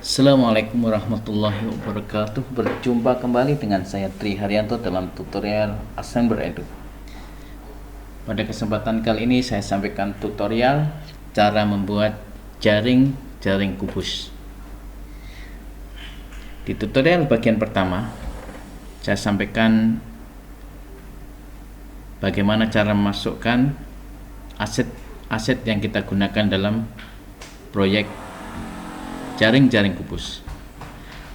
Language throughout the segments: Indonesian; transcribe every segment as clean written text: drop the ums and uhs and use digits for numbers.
Assalamualaikum warahmatullahi wabarakatuh. Berjumpa kembali dengan saya Tri Haryanto dalam tutorial Assembler Edu. Pada kesempatan kali ini saya sampaikan tutorial cara membuat jaring kubus. Di tutorial bagian pertama saya sampaikan bagaimana cara memasukkan aset yang kita gunakan dalam proyek jaring kubus.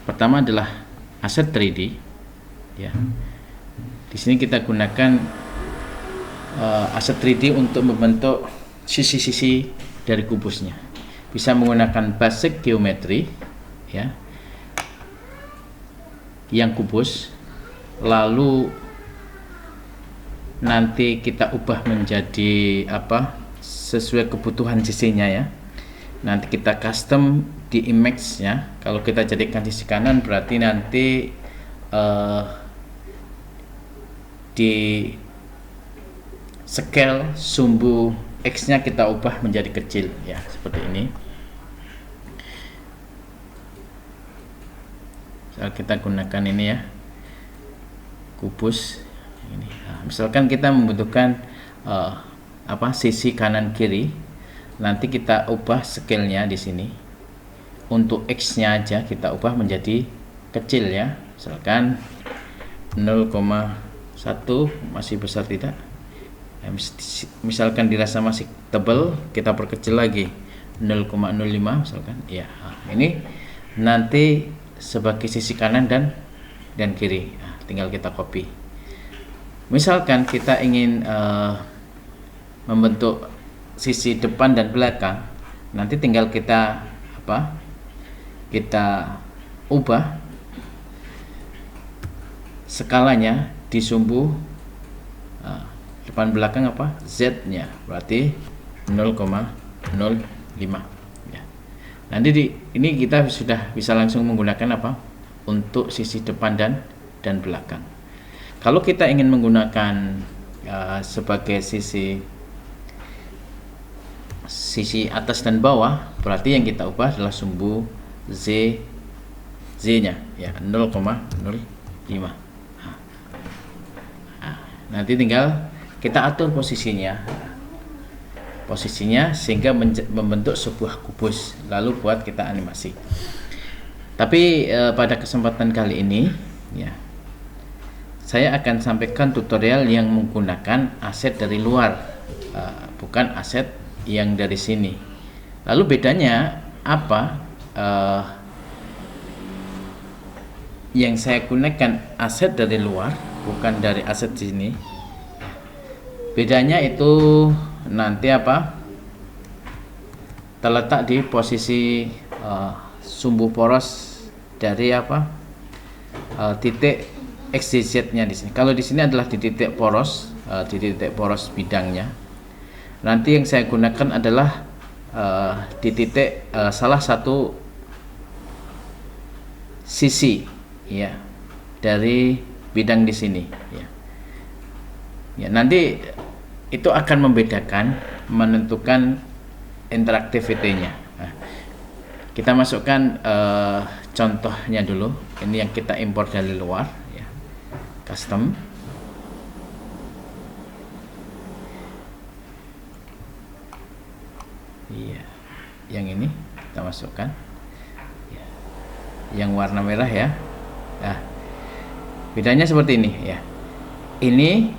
Pertama adalah aset 3D, ya. Di sini kita gunakan aset 3D untuk membentuk sisi-sisi dari kubusnya. Bisa menggunakan basic geometry, ya, yang kubus, lalu nanti kita ubah menjadi sesuai kebutuhan sisinya, ya. Nanti kita custom di image, ya. Kalau kita jadikan sisi kanan berarti nanti di scale sumbu X nya kita ubah menjadi kecil, ya, seperti ini. Kita gunakan ini, ya, kubus ini. Nah, misalkan kita membutuhkan sisi kanan kiri, nanti kita ubah scale-nya di sini. Untuk X-nya aja kita ubah menjadi kecil, ya. Misalkan 0,1 masih besar tidak? Misalkan dirasa masih tebal, kita perkecil lagi 0,05 misalkan. Ya, ini nanti sebagai sisi kanan dan kiri. Nah, tinggal kita copy. Misalkan kita ingin membentuk sisi depan dan belakang, nanti tinggal kita ubah skalanya di sumbu depan belakang Z nya berarti 0,05, ya. Nanti ini kita sudah bisa langsung menggunakan untuk sisi depan dan belakang. Kalau kita ingin menggunakan sebagai sisi atas dan bawah, berarti yang kita ubah adalah sumbu Z nya, ya, 0,05. Nanti tinggal kita atur posisinya sehingga membentuk sebuah kubus, lalu buat kita animasi. Tapi pada kesempatan kali ini, ya, saya akan sampaikan tutorial yang menggunakan aset dari luar, bukan aset yang dari sini. Lalu bedanya apa? Yang saya gunakan aset dari luar, bukan dari aset sini. Bedanya itu nanti terletak di posisi sumbu poros dari titik XYZ nya di sini. Kalau di sini adalah di titik poros, bidangnya. Nanti yang saya gunakan adalah di titik salah satu sisi, ya, dari bidang di sini, ya. Ya, nanti itu akan menentukan interactivity-nya. Nah, kita masukkan contohnya dulu. Ini yang kita import dari luar, ya. Custom. Iya, yang ini kita masukkan, ya, yang warna merah, ya. Nah, bedanya seperti ini, ya. Ini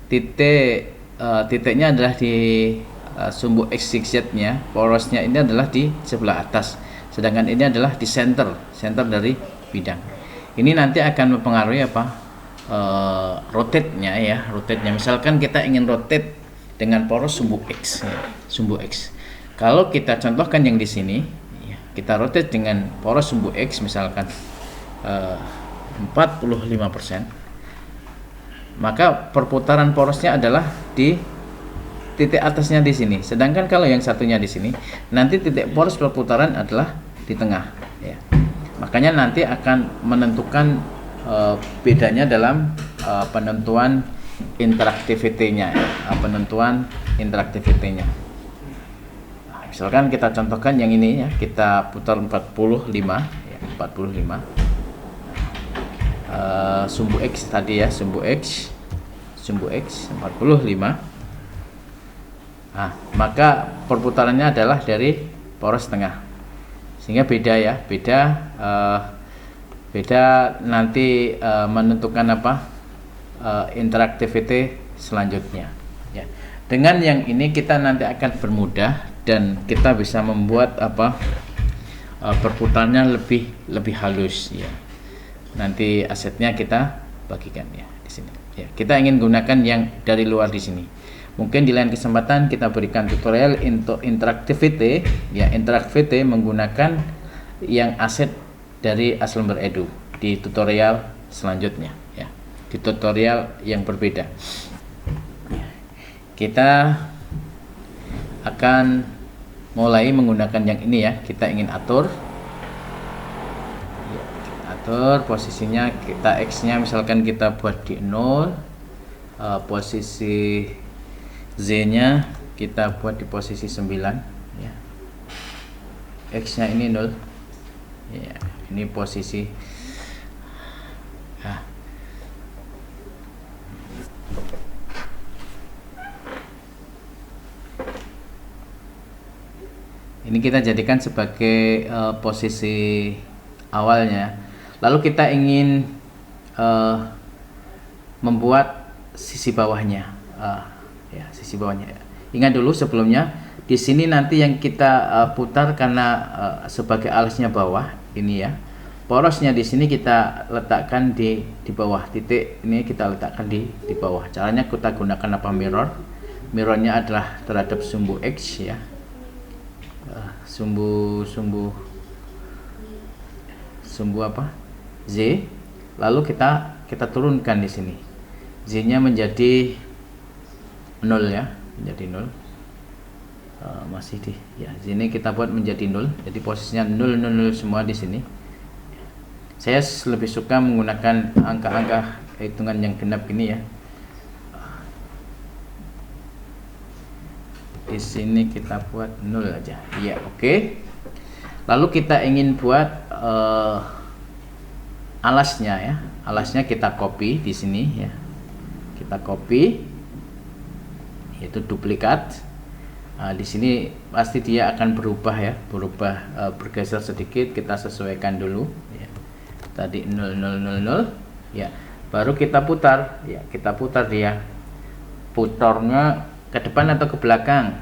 titiknya adalah di sumbu XYZ nya, porosnya ini adalah di sebelah atas, sedangkan ini adalah di center dari bidang. Ini nanti akan mempengaruhi rotate-nya, ya, rotate-nya. Misalkan kita ingin rotate dengan poros sumbu X, ya, sumbu X. Kalau kita contohkan yang di sini, ya, kita rotate dengan poros sumbu X misalkan 45%, maka perputaran porosnya adalah di titik atasnya di sini. Sedangkan kalau yang satunya di sini, nanti titik poros perputaran adalah di tengah, ya. Makanya nanti akan menentukan bedanya dalam penentuan interactivity-nya, ya, misalkan kita contohkan yang ini ya, kita putar 45 ya, 45. Sumbu X tadi ya, sumbu X 45. Nah, maka perputarannya adalah dari poros tengah, sehingga beda ya, beda nanti menentukan apa interaktiviti selanjutnya ya. Dengan yang ini kita nanti akan bermudah dan kita bisa membuat apa perputarannya lebih halus ya. Nanti asetnya kita bagikan ya di sini ya. Kita ingin gunakan yang dari luar di sini. Mungkin di lain kesempatan kita berikan tutorial untuk interaktiviti ya, interaktiviti menggunakan yang aset dari Aslember Edu di tutorial selanjutnya ya, di tutorial yang berbeda. Kita akan mulai menggunakan yang ini ya. Kita ingin atur ya, kita atur posisinya, kita X nya misalkan kita buat di 0, posisi Z nya kita buat di posisi 9 ya. X nya ini 0 ya, ini posisi nah. Ini kita jadikan sebagai posisi awalnya. Lalu kita ingin membuat sisi bawahnya, ya sisi bawahnya. Ingat dulu sebelumnya di sini nanti yang kita putar karena sebagai alasnya bawah ini ya. Porosnya di sini kita letakkan di bawah, titik ini kita letakkan di bawah. Caranya kita gunakan apa, mirror. Mirrornya adalah terhadap sumbu X ya. Sumbu apa? Z. Lalu kita turunkan di sini. Z-nya menjadi 0 ya, menjadi 0. Masih di ya, sini kita buat menjadi 0. Jadi posisinya 0 0 0 semua di sini. Saya lebih suka menggunakan angka-angka hitungan yang genap ini ya. Di sini kita buat 0 aja ya, oke. Lalu kita ingin buat alasnya ya, alasnya kita copy di sini ya, kita copy, yaitu duplikat. Di sini pasti dia akan berubah ya, bergeser sedikit, kita sesuaikan dulu ya. Tadi 0 0 0 0 ya, baru kita putar ya, kita putar dia, putarnya ke depan atau ke belakang.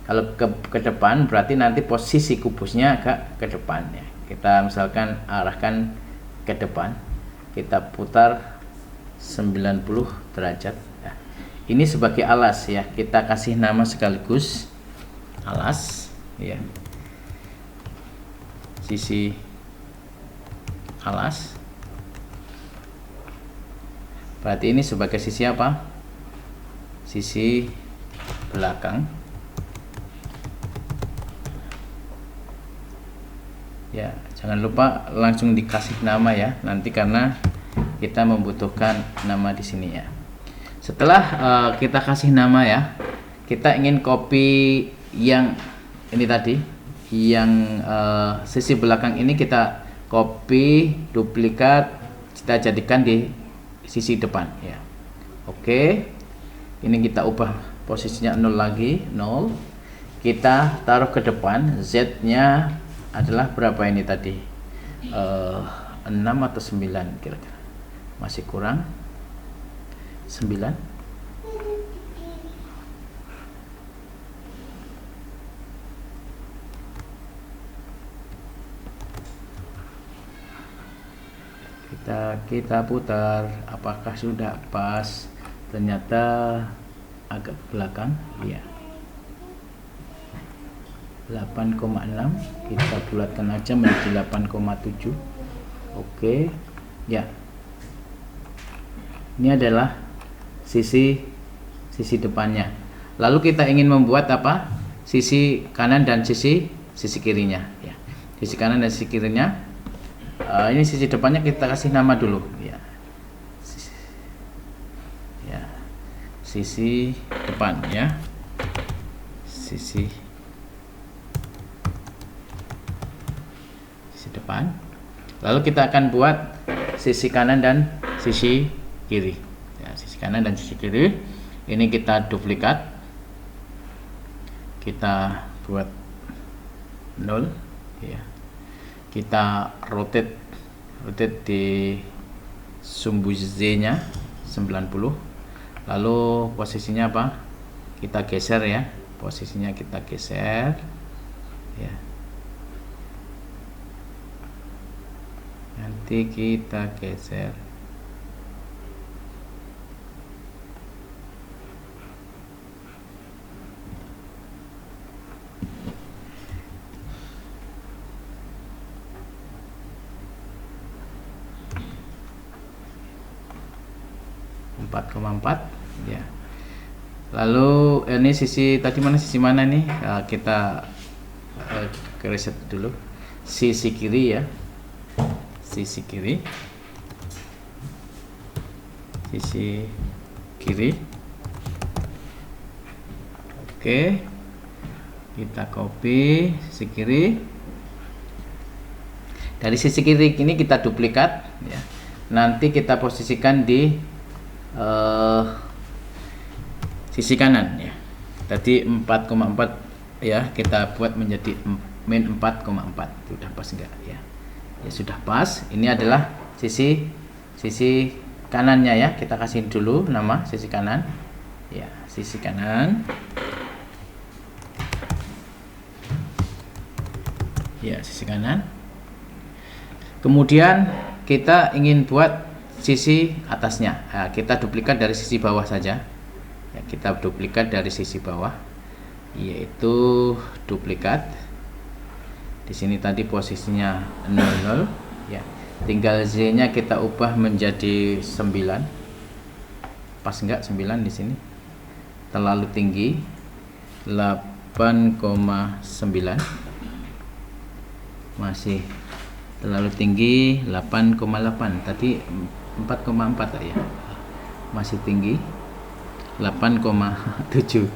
Kalau ke depan berarti nanti posisi kubusnya agak ke depan ya. Kita misalkan arahkan ke depan, kita putar 90 derajat ya. Ini sebagai alas ya, kita kasih nama sekaligus alas ya, sisi alas. Berarti ini sebagai sisi apa? Sisi belakang ya. Jangan lupa langsung dikasih nama ya, nanti karena kita membutuhkan nama di sini ya. Setelah kita kasih nama ya, kita ingin copy yang ini tadi, yang sisi belakang ini kita copy, duplikat, kita jadikan di sisi depan ya. Oke. Ini kita ubah posisinya 0 lagi, 0. Kita taruh ke depan, Z nya adalah berapa ini tadi? 6 atau 9 kira-kira. Masih kurang 9. Kita putar, apakah sudah pas? Ternyata agak ke belakang ya, 8,6 kita bulatkan aja menjadi 8,7. oke ya. Ini adalah sisi depannya. Lalu kita ingin membuat apa, sisi kanan dan sisi kirinya ya. Sisi kanan dan sisi kirinya, ini sisi depannya kita kasih nama dulu ya. Sisi depan ya, sisi sisi depan. Lalu kita akan buat sisi kanan dan sisi kiri. Ya, sisi kanan dan sisi kiri. Ini kita duplikat. Kita buat 0 ya. Kita rotate di sumbu Z-nya 90. Lalu posisinya apa? Kita geser ya. Posisinya kita geser ya. Nanti kita geser. Empat koma empat ya. Lalu ini sisi tadi mana, sisi mana nih? Kita reset dulu. Sisi kiri ya. Sisi kiri. Sisi kiri. Oke. Kita copy sisi kiri. Dari sisi kiri ini kita duplikat ya. Nanti kita posisikan di sisi kanan ya. Tadi 4,4 ya, kita buat menjadi min 4,4. Sudah pas enggak ya? Ya sudah pas. Ini adalah sisi kanannya ya. Kita kasih dulu nama sisi kanan. Ya, sisi kanan. Ya, sisi kanan. Kemudian kita ingin buat sisi atasnya. Nah, kita duplikat dari sisi bawah saja. Ya, kita duplikat dari sisi bawah, yaitu duplikat. Di sini tadi posisinya 00 ya. Tinggal Z-nya kita ubah menjadi 9. Pas enggak 9 di sini? Terlalu tinggi. 8,9. Masih terlalu tinggi. 8,8. Tadi 4,4 ya. Masih tinggi. 8,7.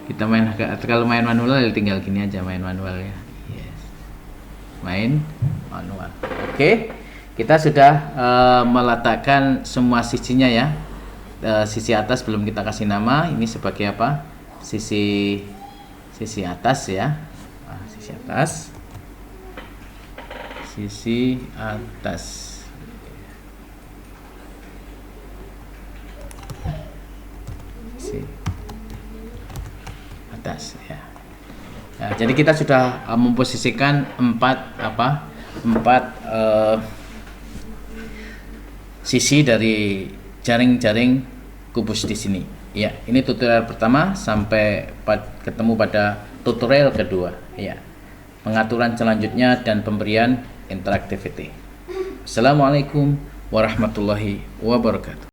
Kita main kalau main manual tinggal gini aja, main manual ya. Yes. Main manual. Oke. Kita sudah meletakkan semua sisinya ya. Sisi atas belum kita kasih nama. Ini sebagai apa? Sisi atas ya. Sisi atas. Sisi atas. Atas ya. Nah, jadi kita sudah memposisikan 4 sisi dari jaring-jaring kubus di sini. Ya, ini tutorial pertama, sampai ketemu pada tutorial kedua ya. Pengaturan selanjutnya dan pemberian interactivity. Assalamualaikum warahmatullahi wabarakatuh.